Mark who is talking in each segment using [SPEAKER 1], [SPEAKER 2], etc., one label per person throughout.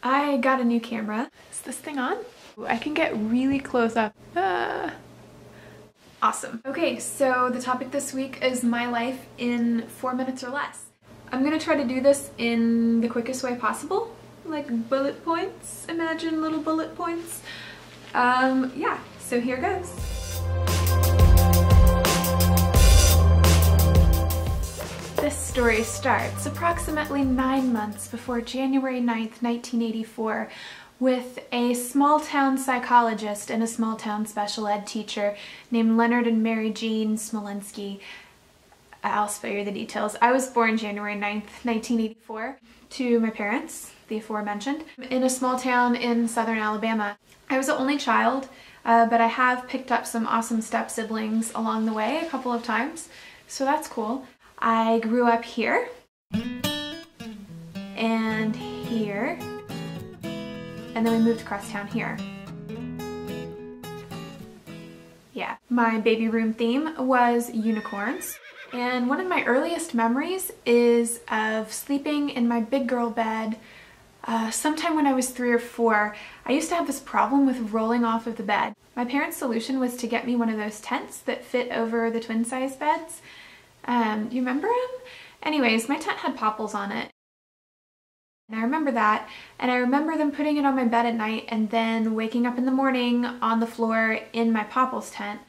[SPEAKER 1] I got a new camera. Is this thing on? I can get really close up. Awesome. Okay, so the topic this week is my life in 4 minutes or less. I'm gonna try to do this in the quickest way possible, like bullet points. Imagine little bullet points. Yeah, so here goes. This story starts approximately 9 months before January 9th, 1984, with a small-town psychologist and a small-town special ed teacher named Leonard and Mary Jean Smolenski. I'll spare you the details. I was born January 9th, 1984, to my parents, the aforementioned, in a small town in southern Alabama. I was the only child, but I have picked up some awesome step-siblings along the way a couple of times, so that's cool. I grew up here, and here, and then we moved across town here. Yeah. My baby room theme was unicorns, and one of my earliest memories is of sleeping in my big girl bed sometime when I was 3 or 4. I used to have this problem with rolling off of the bed. My parents' solution was to get me one of those tents that fit over the twin-size beds. You remember them? Anyways, my tent had popples on it. And I remember that, and I remember them putting it on my bed at night and then waking up in the morning on the floor in my popples tent.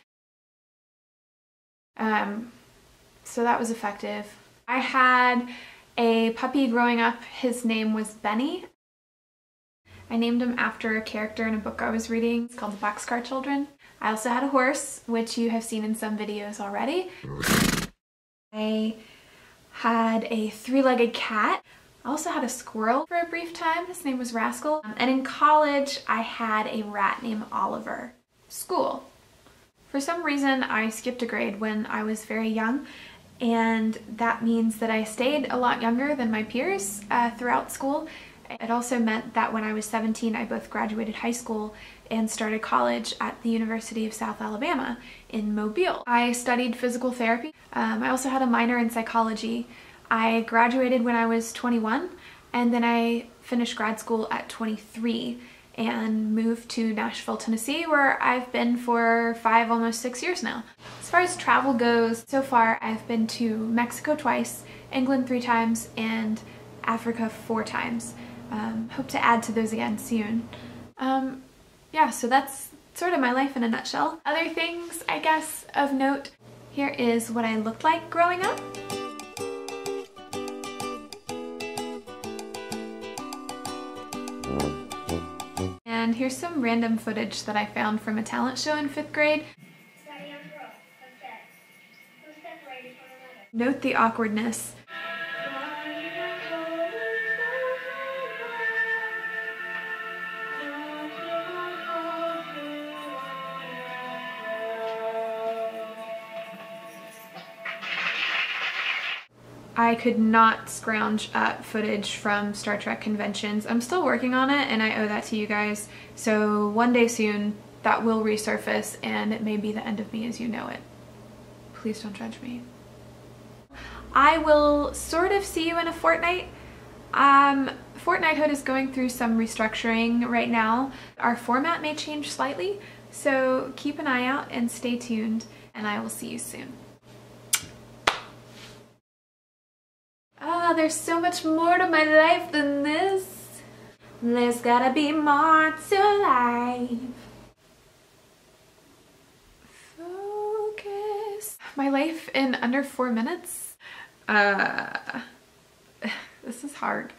[SPEAKER 1] So that was effective. I had a puppy growing up. His name was Benny. I named him after a character in a book I was reading. It's called The Boxcar Children. I also had a horse, which you have seen in some videos already. I had a 3-legged cat. I also had a squirrel for a brief time. His name was Rascal. And in college, I had a rat named Oliver. School. For some reason, I skipped a grade when I was very young, and that means that I stayed a lot younger than my peers throughout school. It also meant that when I was 17, I both graduated high school and started college at the University of South Alabama in Mobile. I studied physical therapy. I also had a minor in psychology. I graduated when I was 21, and then I finished grad school at 23 and moved to Nashville, Tennessee, where I've been for 5, almost 6 years now. As far as travel goes, so far I've been to Mexico twice, England 3 times, and Africa 4 times. Hope to add to those again soon. Yeah, so that's sort of my life in a nutshell. Other things, I guess, of note. Here is what I looked like growing up. And here's some random footage that I found from a talent show in 5th grade. Note the awkwardness. I could not scrounge up footage from Star Trek conventions. I'm still working on it, and I owe that to you guys. So one day soon, that will resurface, and it may be the end of me as you know it. Please don't judge me. I will sort of see you in a fortnight. Fortnighthood is going through some restructuring right now. Our format may change slightly, so keep an eye out and stay tuned, and I will see you soon. There's so much more to my life than this. There's gotta be more to life. Focus. My life in under 4 minutes? This is hard.